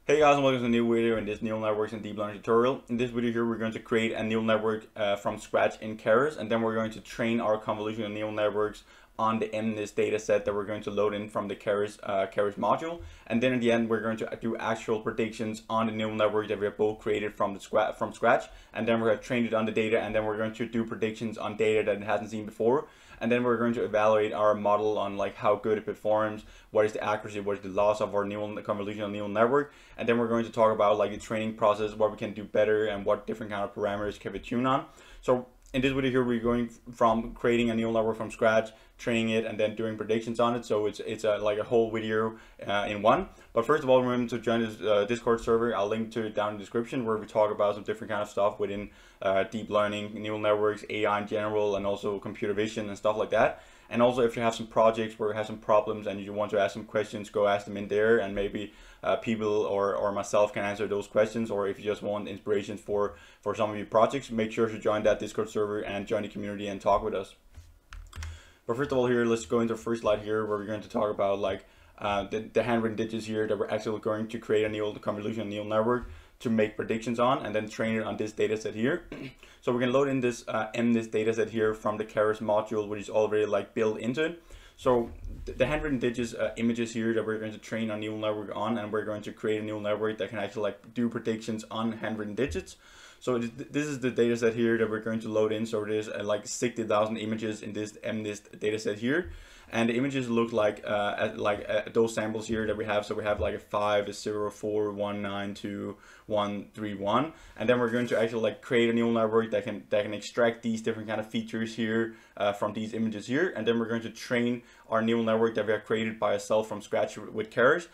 Hey guys, and welcome to a new video in this neural networks and deep learning tutorial. In this video here, we're going to create a neural network from scratch in Keras, and then we're going to train our convolutional neural networks on the MNIST dataset that we're going to load in from the Keras module. And then in the end, we're going to do actual predictions on the neural network that we have both created from scratch. And then we're going to train it on the data, and then we're going to do predictions on data that it hasn't seen before. And then we're going to evaluate our model on like how good it performs, what is the accuracy, what is the loss of our convolutional neural network. And then we're going to talk about like the training process, what we can do better, and what different kind of parameters can we tune on. So in this video here, we're going from creating a neural network from scratch, training it, and then doing predictions on it. So it's like a whole video in one. But first of all, remember to join this Discord server. I'll link to it down in the description, where we talk about some different kind of stuff within deep learning, neural networks, AI in general, and also computer vision and stuff like that. And also, if you have some projects where you have some problems and you want to ask some questions, go ask them in there, and maybe people or myself can answer those questions. Or if you just want inspirations for some of your projects, make sure to join that Discord server and join the community and talk with us. But first of all here, let's go into the first slide here, where we're going to talk about like the handwritten digits here that we're actually going to create a convolutional neural network to make predictions on, and then train it on this data set here. So we're going to load in this MNIST data set here from the Keras module, which is already like built into it. So the handwritten digits images here that we're going to train our neural network on, and we're going to create a neural network that can actually like do predictions on handwritten digits. So this is the data set here that we're going to load in. So there's like 60,000 images in this MNIST data set here. And the images look like those samples here that we have. So we have like a 5, a 0, 4, 1, 9, 2, 1, 3, 1. And then we're going to actually like create a neural network that can extract these different kind of features here from these images here. And then we're going to train our neural network that we have created by ourselves from scratch with Keras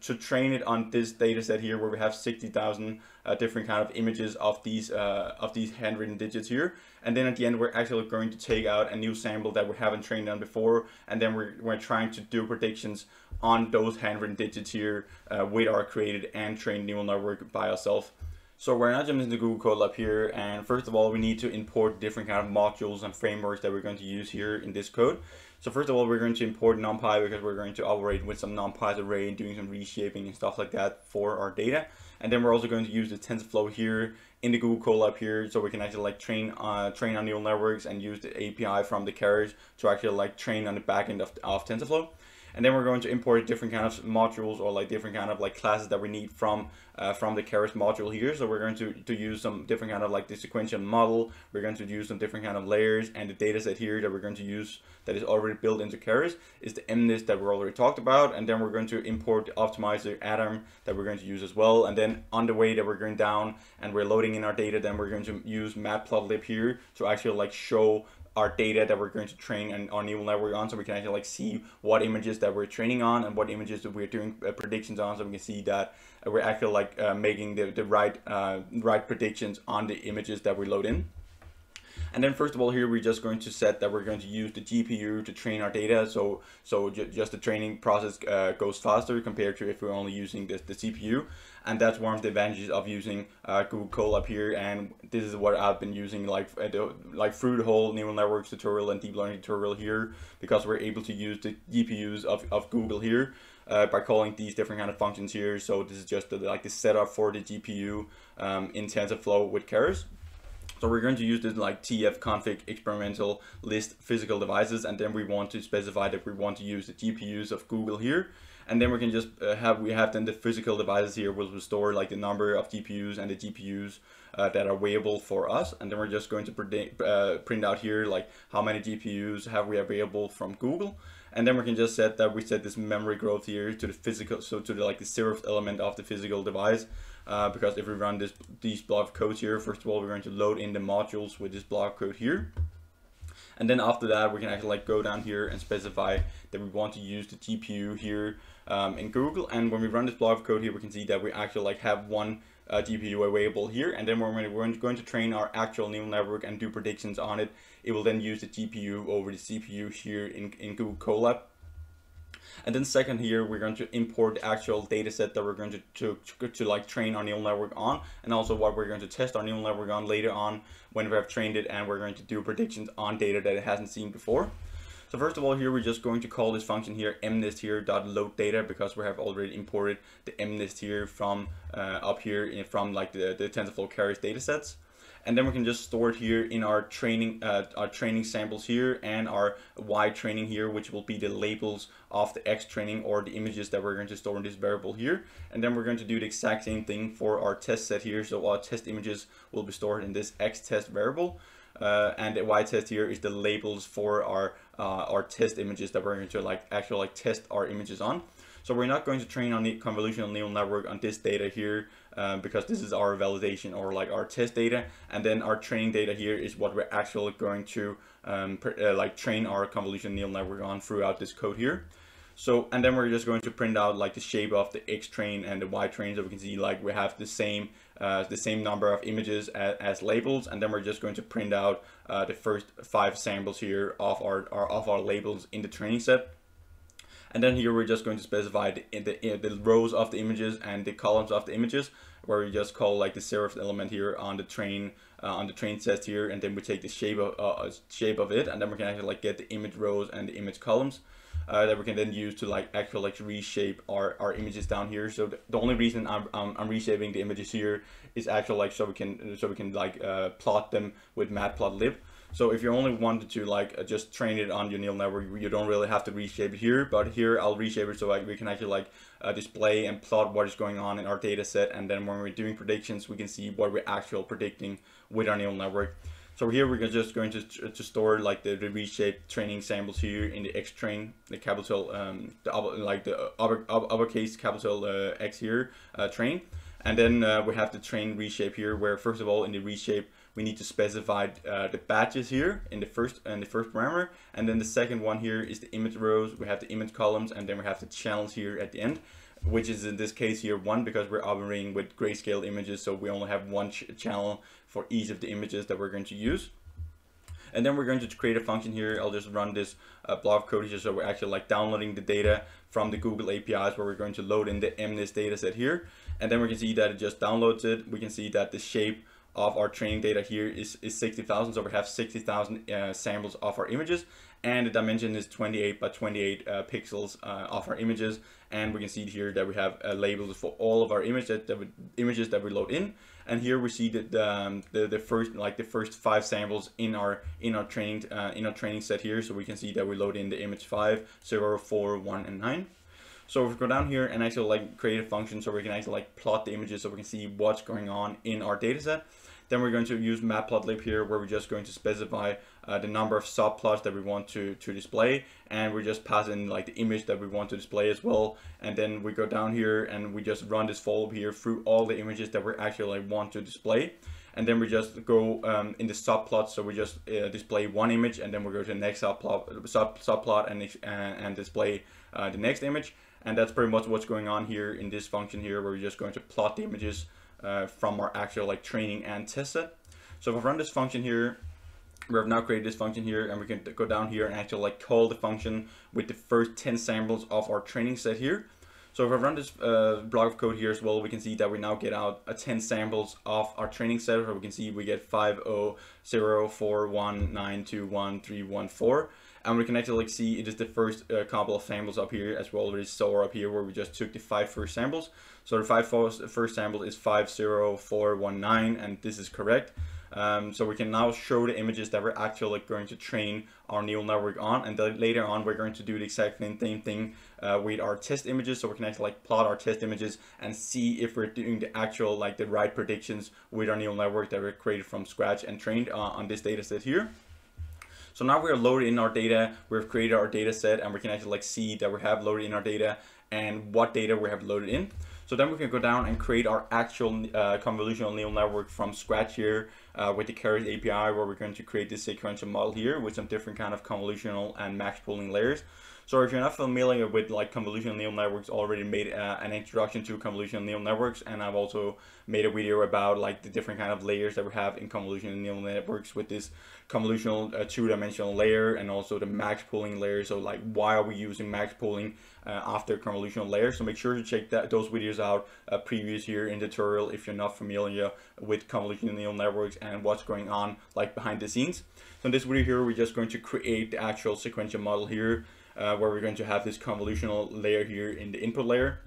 to train it on this data set here, where we have 60,000 different kind of images of these handwritten digits here. And then at the end, we're actually going to take out a new sample that we haven't trained on before, and then we're trying to do predictions on those handwritten digits here with our created and trained neural network by ourselves. So we're now jumping into Google Colab here, and first of all, we need to import different kind of modules and frameworks that we're going to use here in this code. So first of all, we're going to import NumPy, because we're going to operate with some NumPy's array and doing some reshaping and stuff like that for our data. And then we're also going to use the TensorFlow here in the Google Colab here, so we can actually like train on neural networks and use the API from the Keras to actually like train on the backend of TensorFlow. And then we're going to import different kind of modules, or like different kind of like classes that we need from the Keras module here. So we're going to use some different kind of like the sequential model. We're going to use some different kind of layers, and the data set here that we're going to use that is already built into Keras is the MNIST that we already talked about. And then we're going to import the optimizer atom that we're going to use as well. And then on the way that we're going down and we're loading in our data, then we're going to use matplotlib here to actually like show our data that we're going to train our neural network on, so we can actually like see what images that we're training on and what images that we're doing predictions on, so we can see that we're actually like making the right predictions on the images that we load in. And then first of all here, we're just going to set that we're going to use the GPU to train our data, so just the training process goes faster compared to if we're only using the CPU. And that's one of the advantages of using Google Colab here, and this is what I've been using like through the whole neural networks tutorial and deep learning tutorial here, because we're able to use the GPUs of Google here by calling these different kind of functions here. So this is just the setup for the GPU in TensorFlow with Keras. So we're going to use this like tf-config experimental list physical devices, and then we want to specify that we want to use the GPUs of Google here. And then we can just have then the physical devices here will store like the number of GPUs and the GPUs that are available for us. And then we're just going to print out here like how many GPUs have we available from Google. And then we can just set that we set this memory growth here to the physical, so to the 0th element of the physical device. Because if we run these block of codes here, first of all, we're going to load in the modules with this block of code here. And then after that, we can actually like go down here and specify that we want to use the GPU here in Google. And when we run this block of code here, we can see that we actually like have one GPU available here. And then when we're going to train our actual neural network and do predictions on it, it will then use the GPU over the CPU here in Google Colab. And then second here, we're going to import the actual data set that we're going to like train our neural network on, and also what we're going to test our neural network on later on when we have trained it, and we're going to do predictions on data that it hasn't seen before. So first of all, here we're just going to call this function here MNIST here dot load data, because we have already imported the MNIST here from up here from like the TensorFlow Keras datasets. And then we can just store it here in our training samples here and our Y training here, which will be the labels of the X training or the images that we're going to store in this variable here. And then we're going to do the exact same thing for our test set here. So our test images will be stored in this X test variable. And the Y test here is the labels for our test images that we're going to actually test our images on. So we're not going to train on the convolutional neural network on this data here because this is our validation or like our test data, and then our training data here is what we're actually going to train our convolutional neural network on throughout this code here. So, and then we're just going to print out like the shape of the X train and the Y train, so we can see like we have the same number of images as labels, and then we're just going to print out the first 5 samples here of our labels in the training set. And then here we're just going to specify the rows of the images and the columns of the images, where we just call like the 0th element here on the train test here, and then we take the shape of it, and then we can actually like get the image rows and the image columns that we can then use to actually reshape our images down here. So the only reason I'm reshaping the images here is actually so we can plot them with matplotlib. So if you only wanted to just train it on your neural network, you don't really have to reshape it here, but here I'll reshape it so we can actually display and plot what is going on in our data set, and then when we're doing predictions, we can see what we're actually predicting with our neural network. So here we're just going to store the reshaped training samples here in the X train, the capital the uppercase capital X here train, and then we have the train reshape here, where first of all in the reshape we need to specify the batches here in the first parameter, and then the second one here is the image rows. We have the image columns, and then we have the channels here at the end, which is in this case here 1, because we're operating with grayscale images, so we only have one channel for each of the images that we're going to use. And then we're going to create a function here. I'll just run this block of code here, so we're actually downloading the data from the Google APIs, where we're going to load in the MNIST dataset here, and then we can see that it just downloads it. We can see that the shape of our training data here is 60,000, so we have 60,000 samples of our images, and the dimension is 28 by 28 pixels of our images. And we can see here that we have labels for all of our images that we load in. And here we see that the first 5 samples in our training set here. So we can see that we load in the image 5, 0, 4, 1, and 9. So if we go down here and actually create a function so we can actually plot the images, so we can see what's going on in our data set, then we're going to use matplotlib here, where we're just going to specify the number of subplots that we want to display, and we just pass in the image that we want to display as well. And then we go down here and we just run this for loop here through all the images that we actually want to display. And then we just go in the subplots, so we just display one image, and then we go to the next subplot and display the next image. And that's pretty much what's going on here in this function here, where we're just going to plot the images from our actual training and test set. So if I run this function here, we have now created this function here, and we can go down here and actually call the function with the first 10 samples of our training set here. So if I run this block of code here as well, we can see that we now get out 10 samples of our training set, where we can see we get 5, 0, 0, 4, 1, 9, 2, 1, 3, 1, 4. And we can actually see it is the first couple of samples up here, as we already saw up here, where we just took the 5 first samples. So the 5 first samples is 5, 0, 4, 1, 9, and this is correct. So we can now show the images that we're actually going to train our neural network on, and then later on we're going to do the exact same thing with our test images, so we can actually plot our test images and see if we're doing the actual the right predictions with our neural network that we created from scratch and trained on this data set here. So now we're loaded in our data, we've created our data set, and we can actually see that we have loaded in our data and what data we have loaded in. So then we can go down and create our actual convolutional neural network from scratch here with the Keras API, where we're going to create this sequential model here with some different kind of convolutional and max pooling layers. So if you're not familiar with like convolutional neural networks, already made an introduction to convolutional neural networks, and I've also made a video about like the different kind of layers that we have in convolutional neural networks with this convolutional two-dimensional layer and also the max pooling layer. So like why are we using max pooling after convolutional layers? So make sure to check those videos out previous here in the tutorial if you're not familiar with convolutional neural networks and what's going on like behind the scenes. So in this video here, we're just going to create the actual sequential model here, where we're going to have this convolutional layer here in the input layer.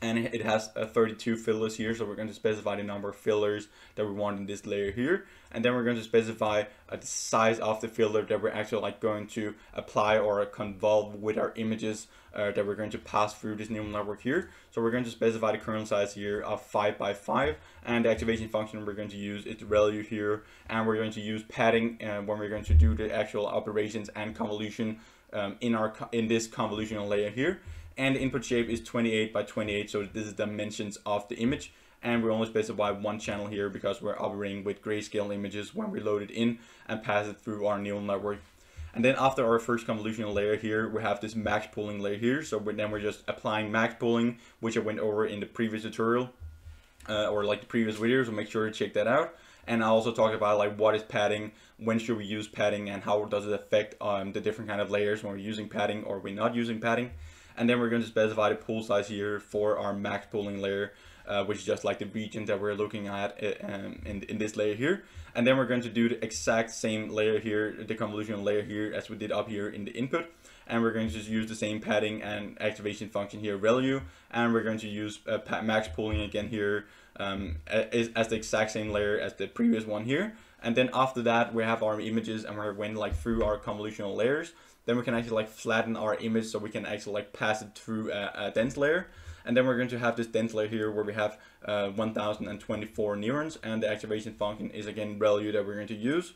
And it has 32 fillers here, so we're going to specify the number of fillers that we want in this layer here, and then we're going to specify the size of the filler that we're actually like going to apply or convolve with our images that we're going to pass through this neural network here. So we're going to specify the kernel size here of 5 by 5, and the activation function we're going to use is the value here, and we're going to use padding when we're going to do the actual operations and convolution in this convolutional layer here. And the input shape is 28 by 28, so this is the dimensions of the image. And we only specify one channel here because we're operating with grayscale images when we load it in and pass it through our neural network. And then after our first convolutional layer here, we have this max pooling layer here. So then we're just applying max pooling, which I went over in the previous tutorial or like the previous video, so make sure to check that out. And I also talked about like what is padding, when should we use padding, and how does it affect the different kind of layers when we're using padding or we're not using padding. And then we're going to specify the pool size here for our max pooling layer, which is just like the region that we're looking at in this layer here. And then we're going to do the exact same layer here, the convolutional layer here, as we did up here in the input. And we're going to just use the same padding and activation function here, value. And we're going to use max pooling again here as the exact same layer as the previous one here. And then after that, we have our images, and we're going like through our convolutional layers. Then we can actually like flatten our image so we can actually like pass it through a dense layer. And then we're going to have this dense layer here where we have 1024 neurons, and the activation function is again value that we're going to use.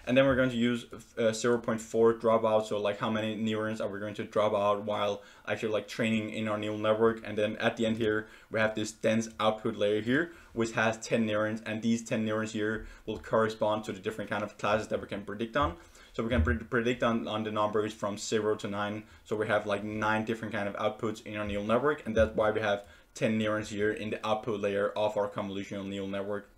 And then we're going to use 0.4 dropout, so like how many neurons are we going to drop out while actually like training in our neural network. And then at the end here, we have this dense output layer here, which has 10 neurons, and these 10 neurons here will correspond to the different kind of classes that we can predict on. So we can predict on the numbers from 0 to 9. So we have like 9 different kind of outputs in our neural network, and that's why we have 10 neurons here in the output layer of our convolutional neural network.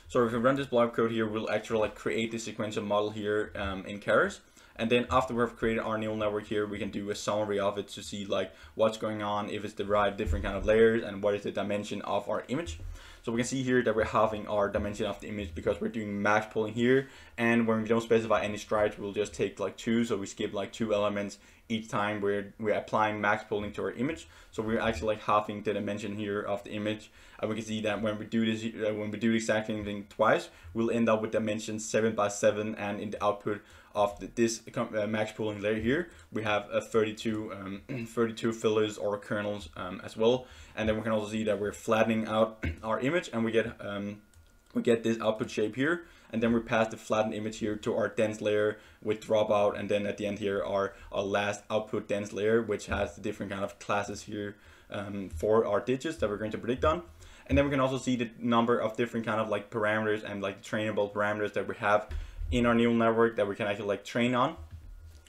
So if we run this blob code here, we'll actually like create the sequential model here in Keras. And then after we've created our neural network here, we can do a summary of it to see like what's going on, if it's the right different kind of layers, and what is the dimension of our image. So we can see here that we're halving our dimension of the image because we're doing max pooling here. And when we don't specify any strides, we'll just take like 2. So we skip like 2 elements each time we're applying max pooling to our image. So we're actually like halving the dimension here of the image. And we can see that when we do this, when we do the exact same thing twice, we'll end up with dimension 7 by 7. And in the output of this max pooling layer here, we have 32 fillers or kernels as well. And then we can also see that we're flattening out our image, and we get this output shape here. And then we pass the flattened image here to our dense layer with dropout, and then at the end here our last output dense layer, which has the different kind of classes here for our digits that we're going to predict on. And then we can also see the number of different kind of like parameters and like trainable parameters that we have in our neural network that we can actually like train on.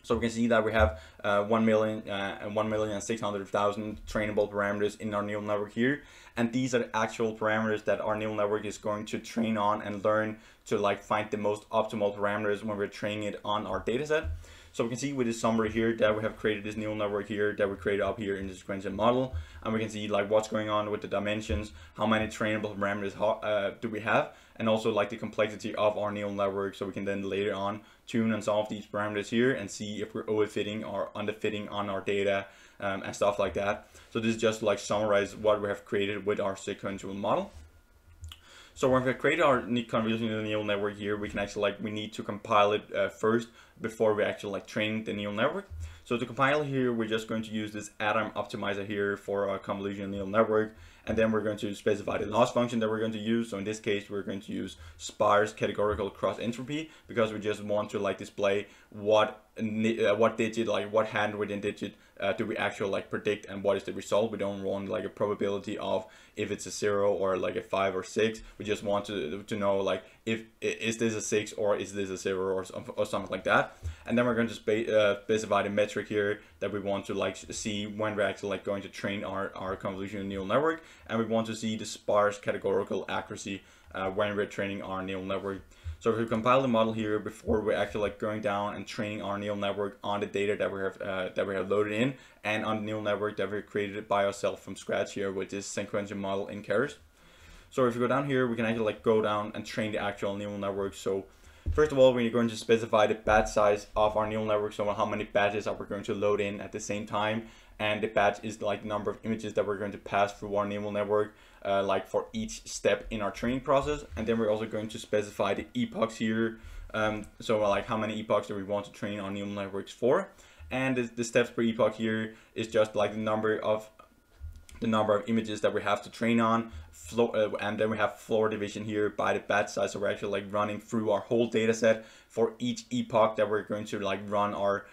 So we can see that we have 1,600,000 trainable parameters in our neural network here. And these are the actual parameters that our neural network is going to train on and learn to like find the most optimal parameters when we're training it on our dataset. So we can see with this summary here that we have created this neural network here that we created up here in the sequential model. And we can see like what's going on with the dimensions, how many trainable parameters do we have, and also like the complexity of our neural network. So we can then later on tune and solve these parameters here and see if we're overfitting or underfitting on our data and stuff like that. So this is just like summarize what we have created with our sequential model. So when we create our convolutional neural network here, we can actually we need to compile it first before we actually train the neural network. So to compile here, we're just going to use this atom optimizer here for our convolutional neural network. And then we're going to specify the loss function that we're going to use. So in this case, we're going to use sparse categorical cross entropy because we just want to display what digit, what handwritten digit do we actually like predict, and what is the result. We don't want like a probability of if it's a 0 or like a 5 or 6. We just want to know like if is this a 6 or is this a 0 or something like that. And then we're going to specify the metric here that we want to like see when we're actually like going to train our convolutional neural network, and we want to see the sparse categorical accuracy when we're training our neural network. So if we compile the model here before we're actually like going down and training our neural network on the data that we have loaded in, and on the neural network that we created by ourselves from scratch here, which is sequential model in Keras. So if you go down here, we can actually like go down and train the actual neural network. So first of all, we're going to specify the batch size of our neural network, so how many batches are we going to load in at the same time, and the batch is like the number of images that we're going to pass through our neural network, like for each step in our training process. And then we're also going to specify the epochs here, so like how many epochs do we want to train our neural networks for. And the steps per epoch here is just like the number of images that we have to train on, and then we have floor division here by the batch size. So we're actually like running through our whole data set for each epoch that we're going to like run our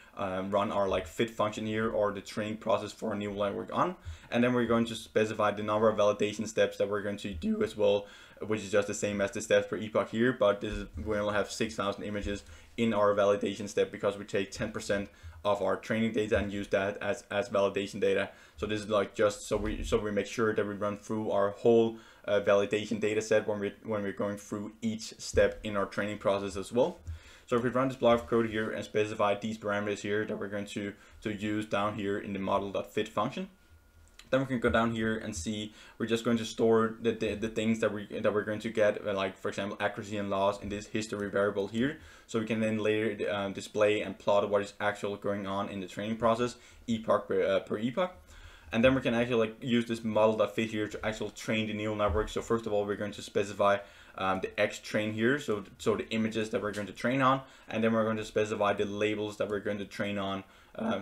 like fit function here, or the training process for a neural network on. And then we're going to specify the number of validation steps that we're going to do as well, which is just the same as the steps per epoch here, but this is, we only have 6,000 images in our validation step because we take 10% of our training data and use that as validation data. So this is like just so we make sure that we run through our whole validation data set when we're going through each step in our training process as well. So if we run this block of code here and specify these parameters here that we're going to use down here in the model.fit function, then we can go down here and see we're just going to store the things that we're going to get, like for example accuracy and loss, in this history variable here, so we can then later display and plot what is actually going on in the training process epoch per epoch. And then we can actually like use this model.fit here to actually train the neural network. So first of all, we're going to specify the X train here, so the images that we're going to train on, and then we're going to specify the labels that we're going to train on,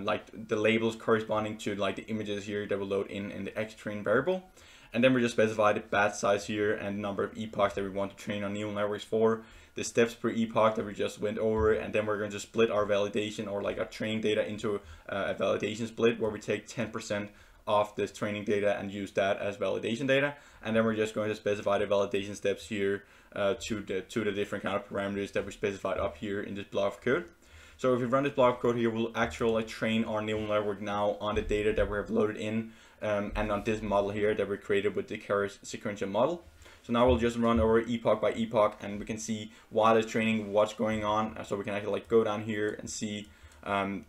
like the labels corresponding to like the images here that will load in the X train variable. And then we just specify the batch size here and the number of epochs that we want to train our neural networks for, the steps per epoch that we just went over, and then we're going to split our validation or like our training data into a validation split where we take 10% of this training data and use that as validation data. And then we're just going to specify the validation steps here to the different kind of parameters that we specified up here in this block of code. So if we run this block of code here, we'll actually train our neural network now on the data that we have loaded in, and on this model here that we created with the Keras sequential model. So now we'll just run over epoch by epoch, and we can see while it's training what's going on. So we can actually like go down here and see our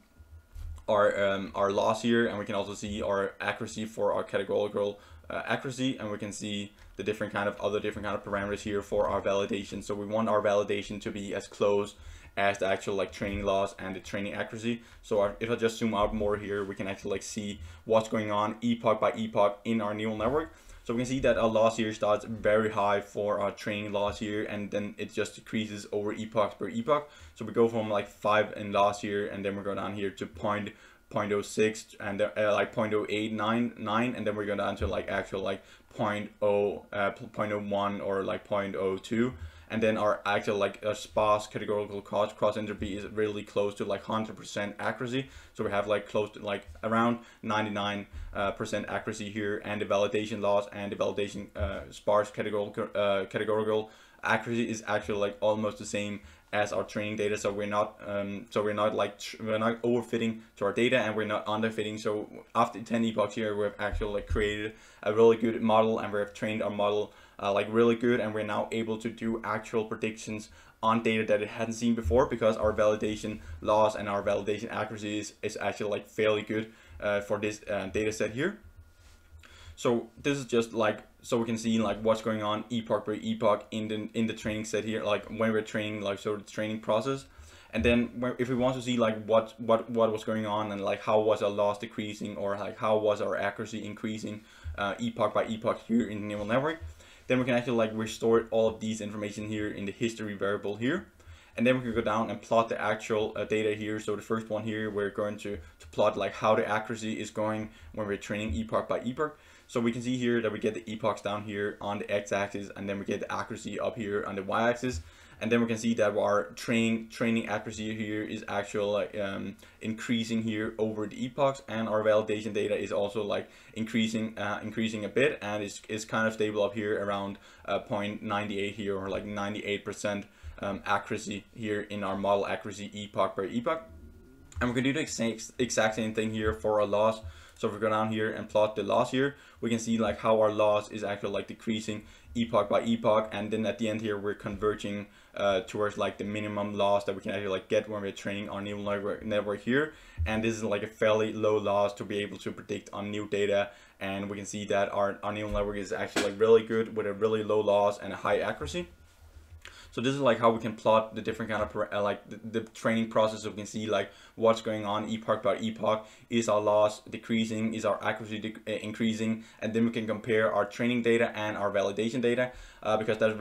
loss here, and we can also see our accuracy for our categorical accuracy, and we can see the different kind of parameters here for our validation. So we want our validation to be as close as the actual like training loss and the training accuracy. So if I just zoom out more here, we can actually like see what's going on epoch by epoch in our neural network. So we can see that our loss here starts very high for our training loss here, and then it just decreases over epochs per epoch. So we go from like 5 in loss here, and then we go down here to 0.06 and like 0.0899, and then we go down to like actual like 0.01 or like 0.02. And then our actual like sparse categorical cross entropy is really close to like 100% accuracy. So we have like close to like around 99% accuracy here, and the validation loss and the validation sparse categorical accuracy is actually like almost the same as our training data. So we're not overfitting to our data, and we're not underfitting. So after 10 epochs here, we've actually like created a really good model, and we've trained our model like really good, and we're now able to do actual predictions on data that it hadn't seen before, because our validation loss and our validation accuracy is actually like fairly good for this data set here. So this is just like, so we can see like what's going on epoch per epoch in the training set here, like when we're training, like so the training process. And then if we want to see like what was going on, and like how was our loss decreasing, or like how was our accuracy increasing epoch by epoch here in the neural network, then we can actually like restore all of these information here in the history variable here. And then we can go down and plot the actual data here. So the first one here, we're going to plot like how the accuracy is going when we're training epoch by epoch. So we can see here that we get the epochs down here on the x-axis, and then we get the accuracy up here on the y-axis. And then we can see that our training accuracy here is actually increasing here over the epochs, and our validation data is also like increasing a bit, and is kind of stable up here around 0.98 here, or like 98% accuracy here in our model accuracy epoch per epoch. And we can do the exact same thing here for our loss. So if we go down here and plot the loss here, we can see like how our loss is actually like decreasing epoch by epoch, and then at the end here we're converging towards like the minimum loss that we can actually like get when we're training our neural network here. And this is like a fairly low loss to be able to predict on new data, and we can see that our neural network is actually like really good with a really low loss and a high accuracy. So this is like how we can plot the different kind of like the training process. So we can see like what's going on epoch by epoch. Is our loss decreasing? Is our accuracy increasing? And then we can compare our training data and our validation data, because that's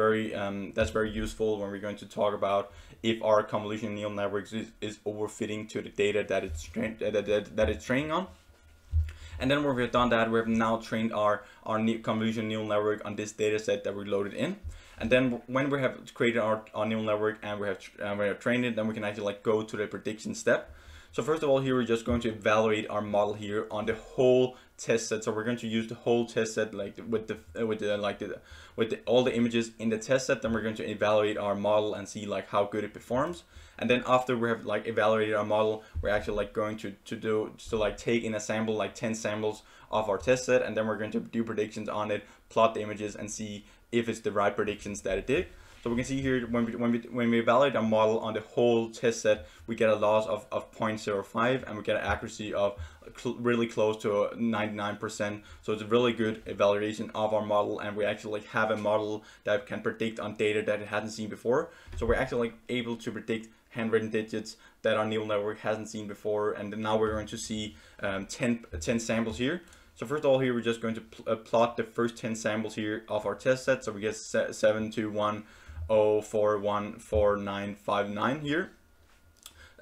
very useful when we're going to talk about if our convolutional neural networks is overfitting to the data that it's training on. And then when we've done that, we've now trained our convolutional neural network on this data set that we loaded in. And then when we have created our neural network and we have trained it, then we can actually like go to the prediction step. So first of all, here we're just going to evaluate our model here on the whole test set. So we're going to use the whole test set, like with all the images in the test set. Then we're going to evaluate our model and see like how good it performs. And then after we have like evaluated our model, we're actually like going to take in a sample, like 10 samples of our test set, and then we're going to do predictions on it, plot the images, and see if it's the right predictions that it did. So we can see here when we evaluate our model on the whole test set, we get a loss of 0.05, and we get an accuracy of really close to 99%. So it's a really good evaluation of our model, and we actually have a model that can predict on data that it hasn't seen before. So we're actually like able to predict handwritten digits that our neural network hasn't seen before. And then now we're going to see 10 samples here. So first of all, here we're just going to plot the first 10 samples here of our test set. So we get 721041499 here.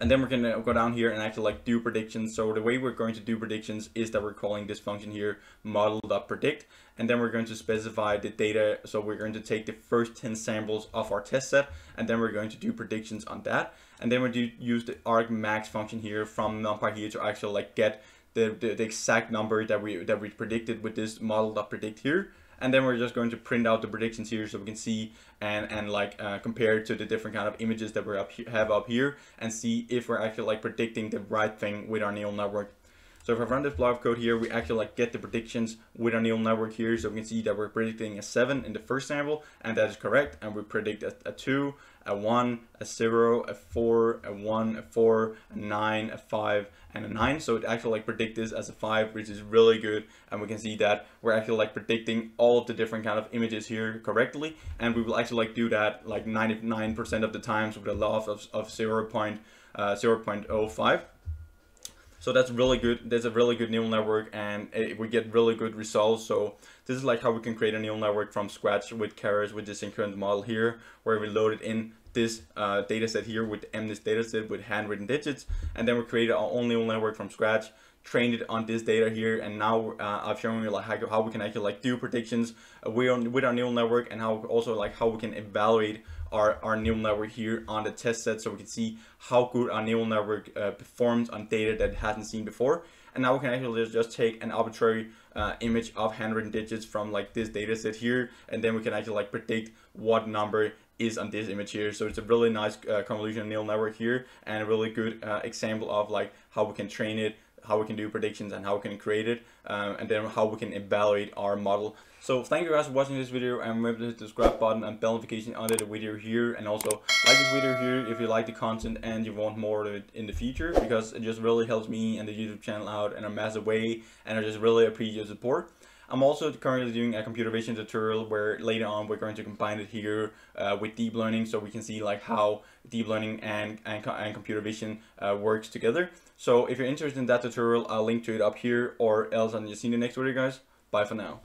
And then we're going to go down here and actually like do predictions. So the way we're going to do predictions is that we're calling this function here model.predict, and then we're going to specify the data. So we're going to take the first 10 samples of our test set, and then we're going to do predictions on that. And then we do use the argmax function here from NumPy here to actually like get the exact number that we predicted with this model.predict here. And then we're just going to print out the predictions here so we can see and compare to the different kind of images that we have up here, and see if we're actually like predicting the right thing with our neural network. So if I run this block of code here, we actually like get the predictions with our neural network here. So we can see that we're predicting a 7 in the first sample, and that is correct. And we predict a 2, a 1, a 0, a 4, a 1, a 4, a 9, a 5, and a 9. So it actually like predict this as a 5, which is really good. And we can see that we're actually like predicting all of the different kind of images here correctly. And we will actually like do that like 99% of the times with a loss of 0.05. So that's really good. There's a really good neural network, and we get really good results. So this is like how we can create a neural network from scratch with Keras, with this synchronous model here, where we loaded in this data set here with the MNIST data set with handwritten digits, and then we created our own neural network from scratch, trained it on this data here, and now I've shown you like how we can actually like do predictions with our neural network, and how we can evaluate our neural network here on the test set, so we can see how good our neural network performs on data that it hasn't seen before. And now we can actually just take an arbitrary image of handwritten digits from like this data set here, and then we can actually like predict what number is on this image here. So it's a really nice convolutional neural network here, and a really good example of like how we can train it, how we can do predictions, and how we can create it, and then how we can evaluate our model. So thank you guys for watching this video, and remember to hit the subscribe button and bell notification under the video here, and also like this video here if you like the content and you want more of it in the future, because it just really helps me and the YouTube channel out in a massive way, and I just really appreciate your support. I'm also currently doing a computer vision tutorial where later on we're going to combine it here with deep learning, so we can see like how deep learning and computer vision works together. So if you're interested in that tutorial, I'll link to it up here, or else I'll just see you in the next video, guys. Bye for now.